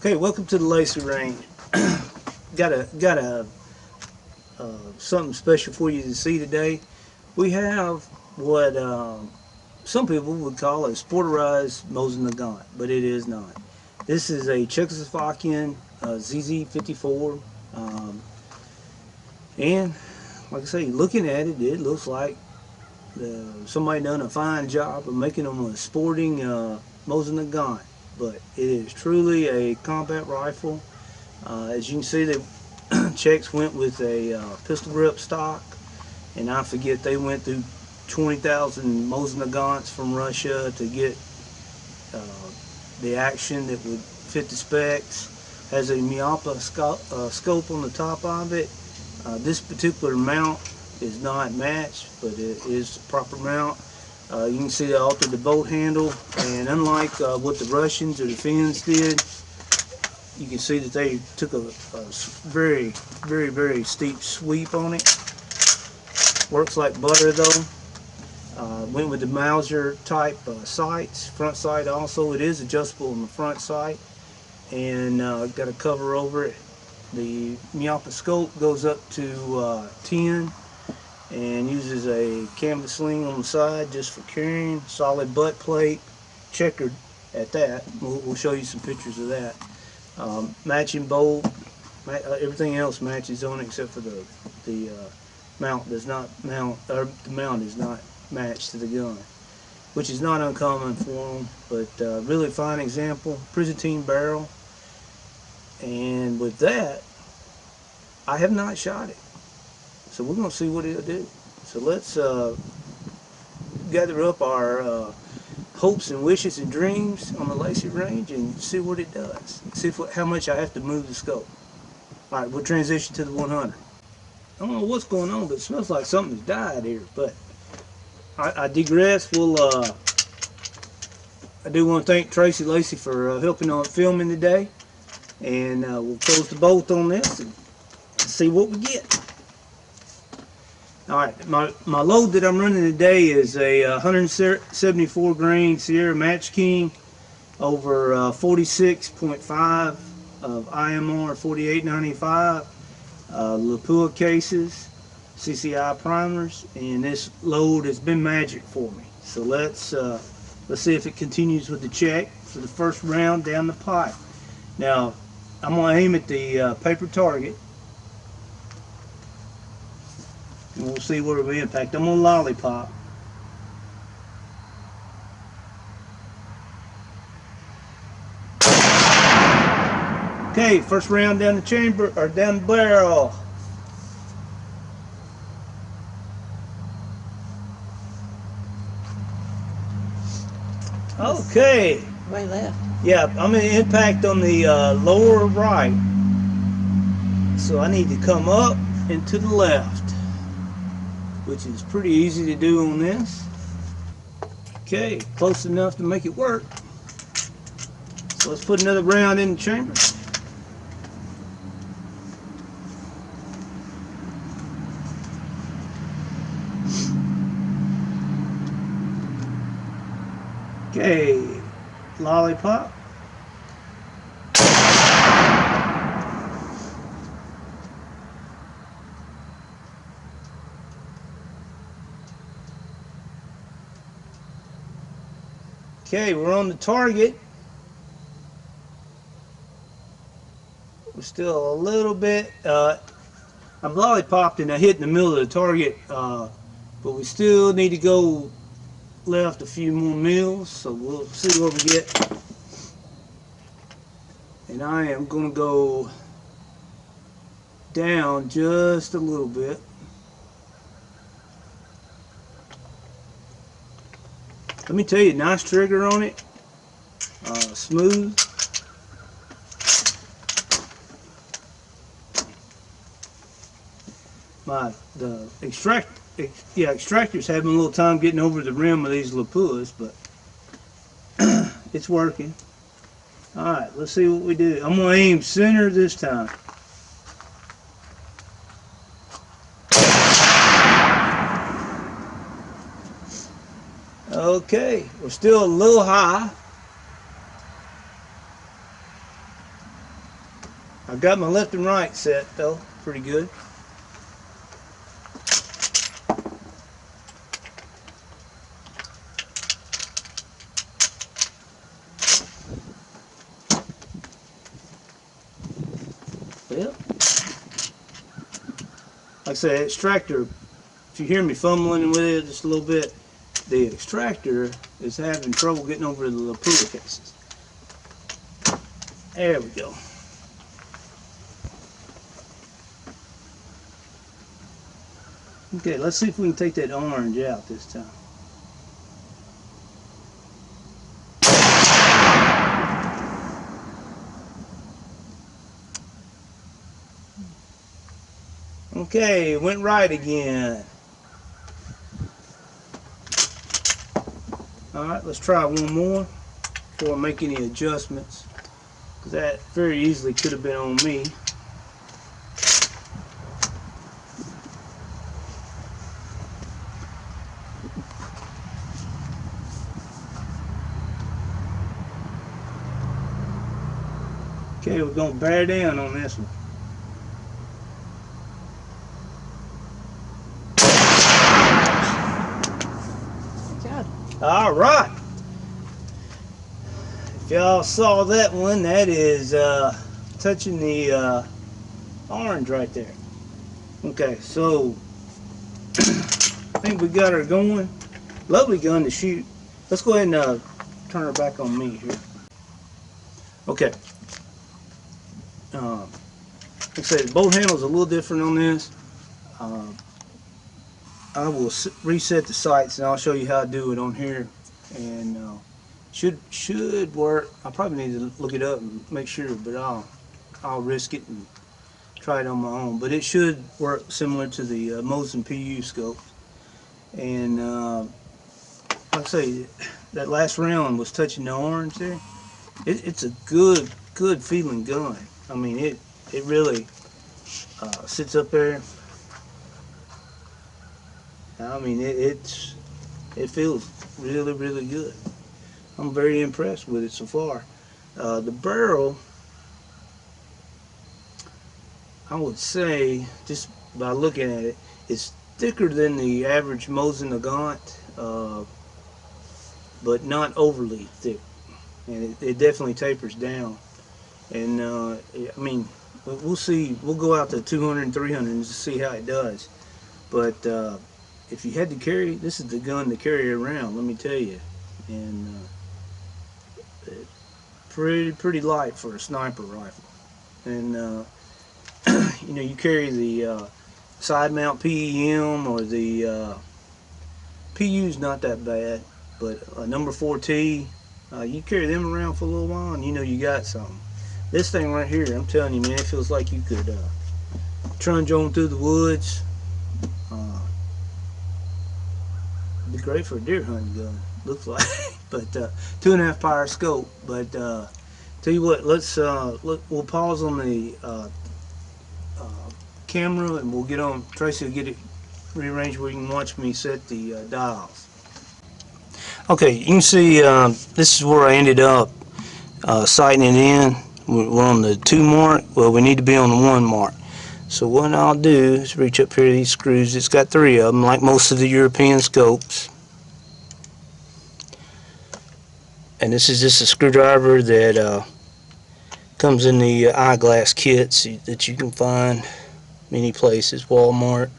Okay, welcome to the Lacy Range. got a something special for you to see today. We have what some people would call a sporterized Mosin-Nagant, but it is not. This is a Czechoslovakian ZZ54, and like I say, looking at it, it looks like somebody done a fine job of making them a sporting Mosin-Nagant. But it is truly a combat rifle. As you can see, the Czechs went with a pistol grip stock, and I forget they went through 20,000 Mosin-Nagants from Russia to get the action that would fit the specs. Has a Miyapa scope on the top of it. This particular mount is not matched, but it is the proper mount. You can see they altered the bolt handle, and unlike what the Russians or the Finns did, you can see that they took a very, very, very steep sweep on it. Works like butter though. Went with the Mauser type sights, front sight also. It is adjustable on the front sight, and got a cover over it. The Miyapa scope goes up to 10. And uses a canvas sling on the side just for carrying. Solid butt plate, checkered at that. We'll show you some pictures of that. Matching bolt, everything else matches on it except for the mount does not mount, or the mount is not matched to the gun, which is not uncommon for them. But really fine example, Byzantine barrel. And with that, I have not shot it. So we're going to see what it'll do. So let's gather up our hopes and wishes and dreams on the Lacy Range and see what it does. See how much I have to move the scope. Alright, we'll transition to the 100. I don't know what's going on, but it smells like something's died here. But I digress. I do want to thank Tracy Lacy for helping on filming today. And we'll close the bolt on this and see what we get. Alright, my load that I'm running today is a 174 grain Sierra Match King over 46.5 of IMR 4895, Lapua cases, CCI primers, and this load has been magic for me. So let's see if it continues with the check for the first round down the pipe. Now, I'm going to aim at the paper target. And we'll see where we impact. I'm on lollipop. Okay, first round down the chamber, or down the barrel. Okay. Way left. Yeah, I'm going to impact on the lower right. So I need to come up and to the left, which is pretty easy to do on this. Okay, close enough to make it work. So let's put another round in the chamber. Okay, lollipop. Okay, we're on the target. We're still a little bit, I'm lollipopped and I hit in the middle of the target, but we still need to go left a few more mils, so we'll see what we get. And I am going to go down just a little bit. Let me tell you, nice trigger on it, smooth. The extractor's having a little time getting over the rim of these Lapuas, but it's working. All right, let's see what we do. I'm gonna aim center this time. Okay, we're still a little high. I've got my left and right set though, pretty good. Well, like I said, extractor, if you hear me fumbling with it just a little bit, the extractor is having trouble getting over the lapula cases. There we go. Okay, let's see if we can take that orange out this time. Okay, it went right again. Alright, let's try one more before I make any adjustments, because that very easily could have been on me. Okay, we're going to bear down on this one. All right. If y'all saw that one, that is touching the orange right there. Okay, so I think we got her going. Lovely gun to shoot. Let's go ahead and turn her back on me here. Okay. Like I said, the bolt handle is a little different on this. I will reset the sights and I'll show you how to do it on here, and should work. I probably need to look it up and make sure, but I'll risk it and try it on my own. But it should work similar to the Mosin PU scope. And like I say, that last round was touching the orange there. It's a good feeling gun. I mean, it really sits up there. I mean, it feels really good. I'm very impressed with it so far. The barrel, I would say, just by looking at it, it's thicker than the average Mosin-Nagant, but not overly thick, and it definitely tapers down. And I mean, we'll see. We'll go out to 200 and 300 and see how it does. But if you had to carry, this is the gun to carry around, let me tell you. And pretty light for a sniper rifle. And you know, you carry the side mount PEM, or the PU's not that bad, but number 4T, you carry them around for a little while and you know you got something. This thing right here, I'm telling you, man, it feels like you could trudge on through the woods. It'd be great for a deer hunting gun, looks like. But 2.5 power scope. But tell you what, we'll pause on the camera and we'll get on. Tracy will get it rearranged where you can watch me set the dials. Okay, you can see this is where I ended up sighting it in. We're on the 2 mark. Well, we need to be on the 1 mark. So what I'll do is reach up here to these screws. It's got 3 of them, like most of the European scopes. And this is just a screwdriver that comes in the eyeglass kits that you can find many places, Walmart,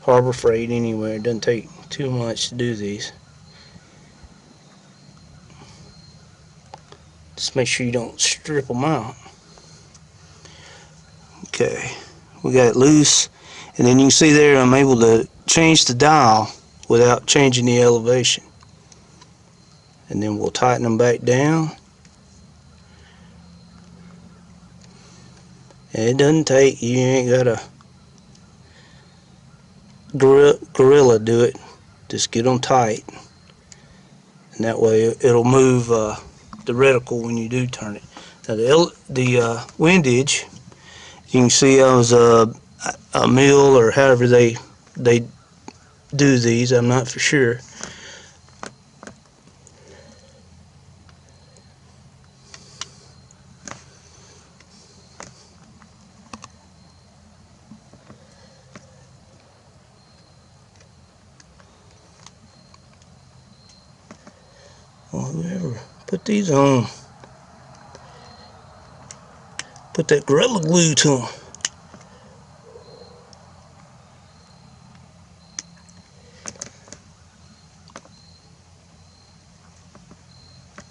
Harbor Freight, anywhere. It doesn't take too much to do these. Just make sure you don't strip them out. Okay, we got it loose, and then you can see there I'm able to change the dial without changing the elevation. And then we'll tighten them back down. And it doesn't take, you ain't got to gorilla do it. Just get them tight, and that way it'll move the reticle when you do turn it. Now the windage, you can see I was a mill, or however they do these, I'm not for sure. or whoever put these on. Put that Gorilla Glue to them.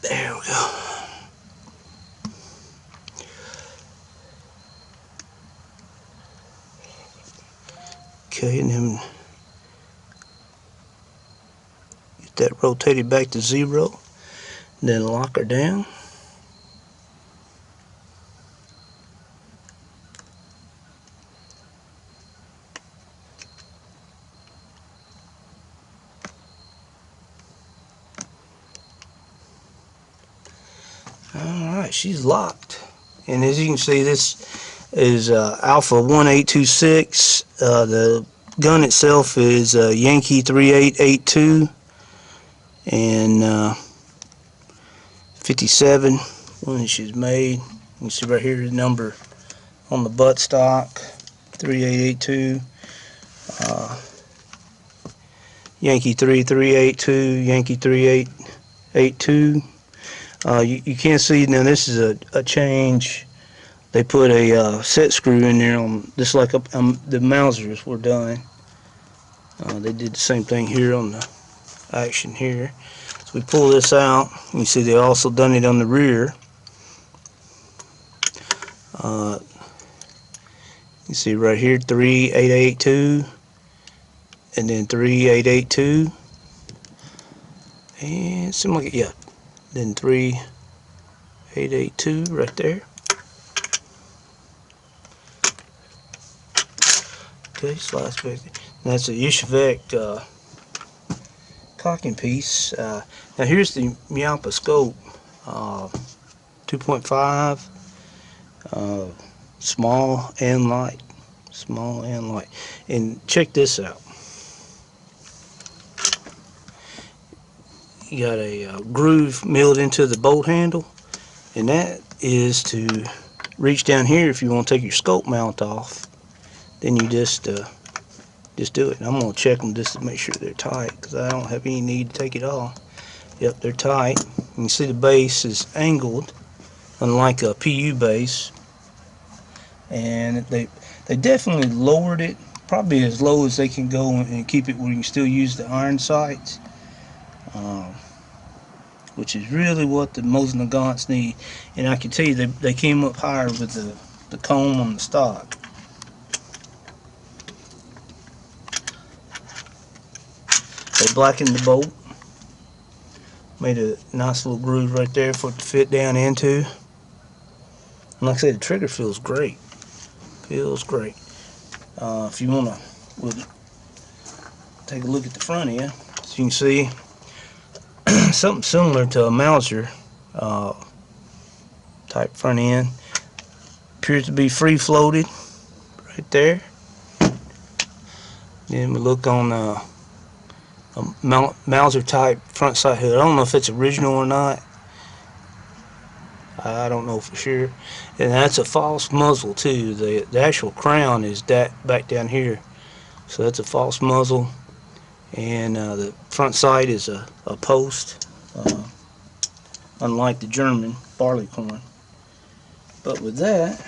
There we go. Okay, and then get that rotated back to 0. Then lock her down. Alright, she's locked. And as you can see, this is Alpha 1826. The gun itself is Yankee 3882 and 57 when she's made. You can see right here the number on the buttstock, 3882. Yankee 3382, Yankee 3882. You can't see now. This is a change. They put a set screw in there on just like the Mausers were done. They did the same thing here on the action here. So we pull this out. You see they also done it on the rear. You see right here 3882 and then 3882 and something like it, yeah. Then 3882 right there. Okay, slides back. That's a Ishvek cocking piece. Now here's the Miapa scope, 2.5, small and light, and check this out. You got a groove milled into the bolt handle, and that is to reach down here if you want to take your scope mount off. Then you just do it. And I'm going to check them just to make sure they're tight, because I don't have any need to take it off. Yep, they're tight. You can see the base is angled, unlike a PU base. And they definitely lowered it, probably as low as they can go, and keep it where you can still use the iron sights. Which is really what the Mosin-Nagants need. And I can tell you they came up higher with the comb on the stock. They blackened the bolt, made a nice little groove right there for it to fit down into. And like I said, the trigger feels great. If you want to, we'll take a look at the front end. So you can see something similar to a Mauser type front end. Appears to be free floated right there. Then we look on a Mauser type front side hood. I don't know if it's original or not. I don't know for sure. And that's a false muzzle too. The actual crown is that back down here. So that's a false muzzle. And the front sight is a post, unlike the German barleycorn. But with that,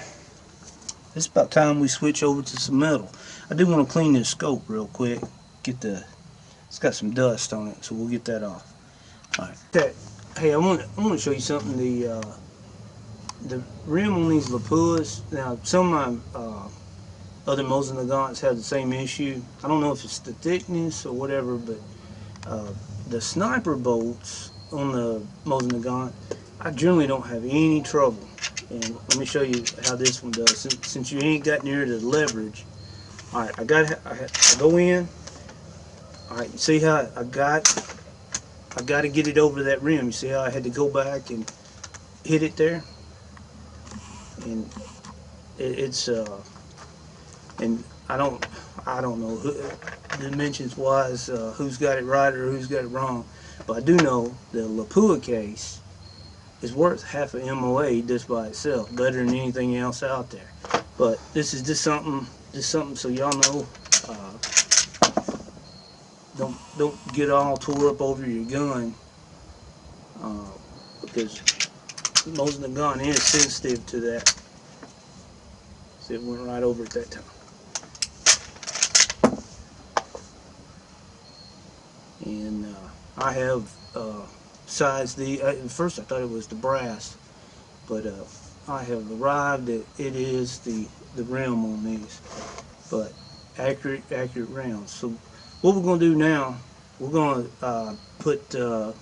it's about time we switch over to some metal. I do want to clean this scope real quick. It's got some dust on it, so we'll get that off. All right. Okay. Hey, I want to show you something. The rim on these Lapuas. Now, some of my other Mosin-Nagants have the same issue. I don't know if it's the thickness or whatever, but the sniper bolts on the Mosin-Nagant, I generally don't have any trouble. And let me show you how this one does. Since you ain't got near the leverage. All right, I go in. All right, you see how I got to get it over that rim. You see how I had to go back and hit it there, and it's and I don't know dimensions wise who's got it right or who's got it wrong, but I do know the Lapua case is worth half a MOA just by itself, better than anything else out there. But this is just something so y'all know. Don't get all tore up over your gun because Mosin-Nagant is sensitive to that. See, it went right over at that time. And I have sized the, at first I thought it was the brass, but I have arrived at it is the rim on these, but accurate rounds. So what we're going to do now, we're going to put a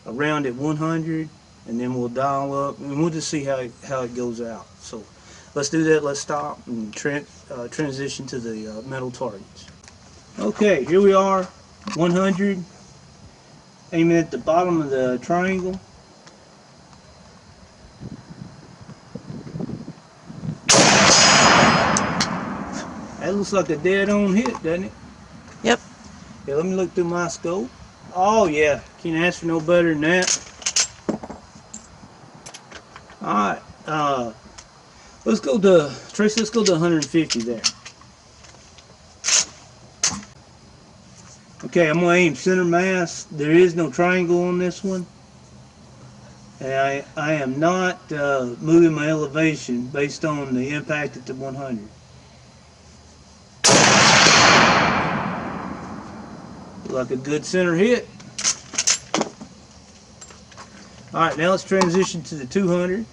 round at 100, and then we'll dial up, and we'll just see how it goes out. So let's do that. Let's stop and transition to the metal targets. Okay, here we are, 100, aiming at the bottom of the triangle. That looks like a dead-on hit, doesn't it? Yep. Yeah, let me look through my scope. Oh yeah, can't ask for no better than that. Alright, let's go to, Tracy, let's go to 150 there. Okay, I'm going to aim center mass. There is no triangle on this one. And I am not moving my elevation based on the impact at the 100. Like a good center hit. Alright, now let's transition to the 200.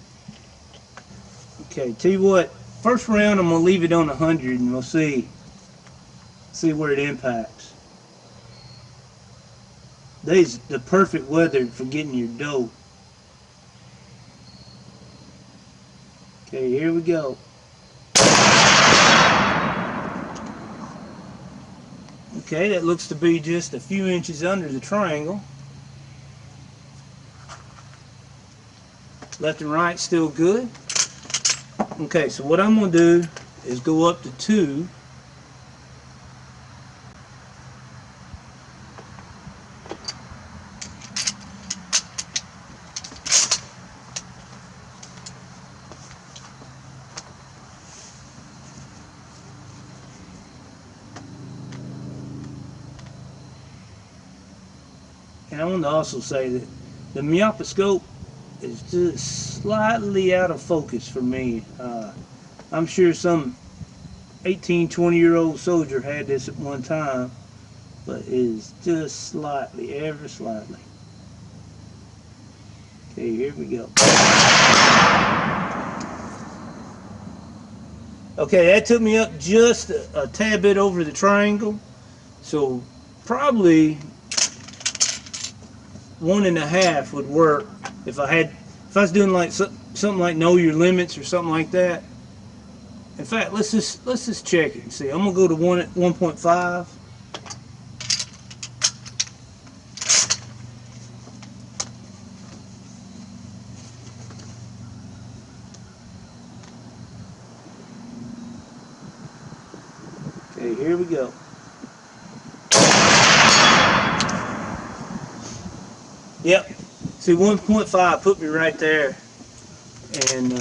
Okay, tell you what, first round I'm going to leave it on 100 and we'll see where it impacts. These the perfect weather for getting your dough. Okay, here we go. Okay, that looks to be just a few inches under the triangle. Left and right still good. Okay, so what I'm going to do is go up to 2. And I want to also say that the myoposcope is just slightly out of focus for me. I'm sure some 18, 20-year-old soldier had this at one time, but it is just slightly, ever slightly. Okay, here we go. Okay, that took me up just a tad bit over the triangle, so probably 1.5 would work if I was doing like something like know your limits or something like that. In fact, let's just check it and see. I'm gonna go to 1.5. Okay, here we go. Yep. See, 1.5 put me right there, and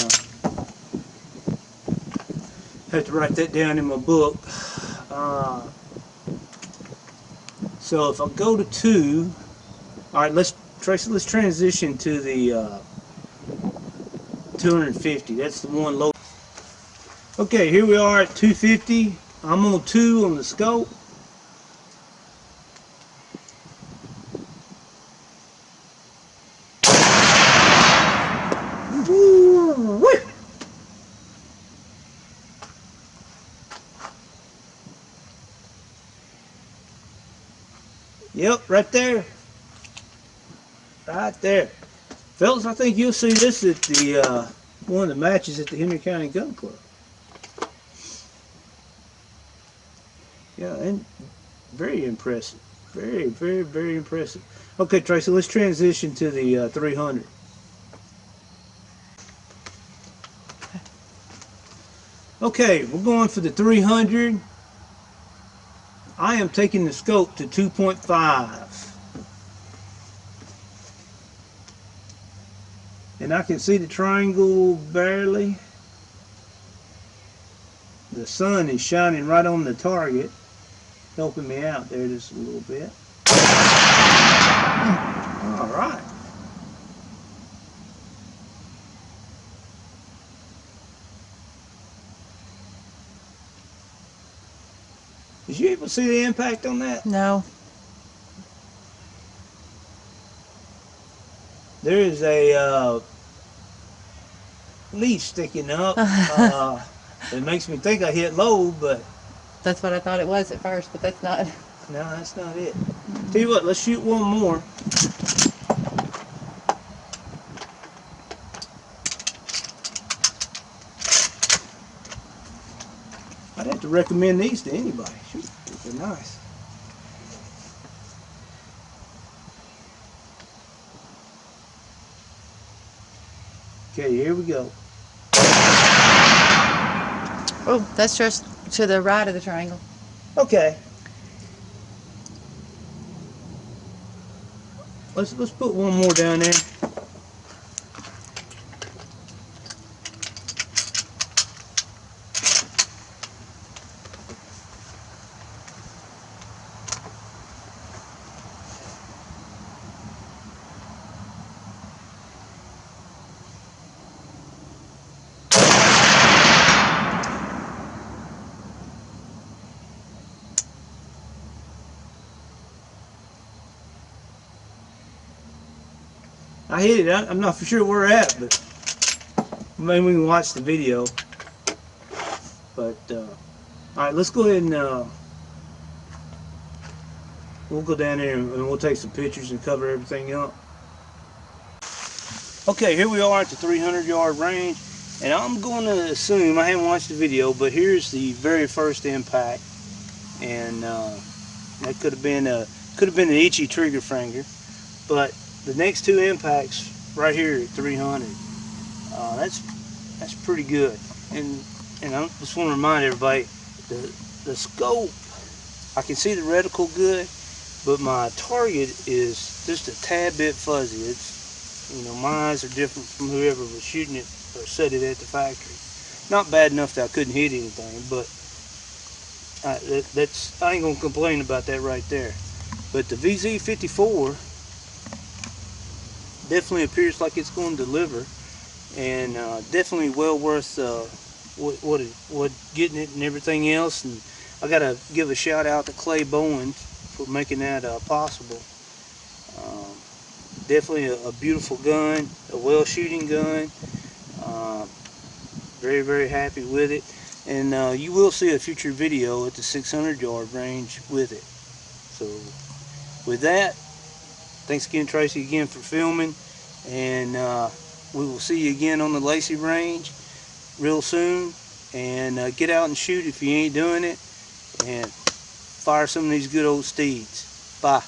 have to write that down in my book. So if I go to 2, all right, let's transition to the 250. That's the one low. Okay, here we are at 250. I'm on 2 on the scope. Yep, right there. Right there. Fellas, I think you'll see this at the one of the matches at the Henry County Gun Club. Yeah, and very impressive. Very, very, very impressive. Okay, Tracy, let's transition to the 300. Okay, we're going for the 300. I am taking the scope to 2.5. And I can see the triangle barely. The sun is shining right on the target, helping me out there just a little bit. All right. Did you able to see the impact on that? No. There is a leaf sticking up. It makes me think I hit low, but That's what I thought it was at first, but that's not. no, that's not it. Tell you what, let's shoot one more. I'd have to recommend these to anybody. Shoot, they're nice. Okay, here we go. Oh, that's just to the right of the triangle. Okay. Let's put one more down there. I hit it. I'm not for sure where we're at, but maybe we can watch the video. But all right, let's go ahead and we'll go down there and we'll take some pictures and cover everything up. Okay, here we are at the 300-yard range, and I'm going to assume, I haven't watched the video, but here's the very first impact, and that could have been an itchy trigger finger, but the next two impacts right here at 300, that's pretty good. And I just want to remind everybody, the scope, I can see the reticle good, but my target is just a tad bit fuzzy. It's, you know, my eyes are different from whoever was shooting it or set it at the factory. Not bad enough that I couldn't hit anything, but I ain't gonna complain about that right there. But the VZ54 definitely appears like it's going to deliver, and definitely well worth what getting it and everything else. And I gotta give a shout out to Clay Bowen for making that possible. Definitely a beautiful gun, a well shooting gun. Very, very happy with it, and you will see a future video at the 600-yard range with it. So with that, thanks again, Tracy, again for filming, and we will see you again on the Lacy Range real soon. And get out and shoot if you ain't doing it, and fire some of these good old steeds. Bye.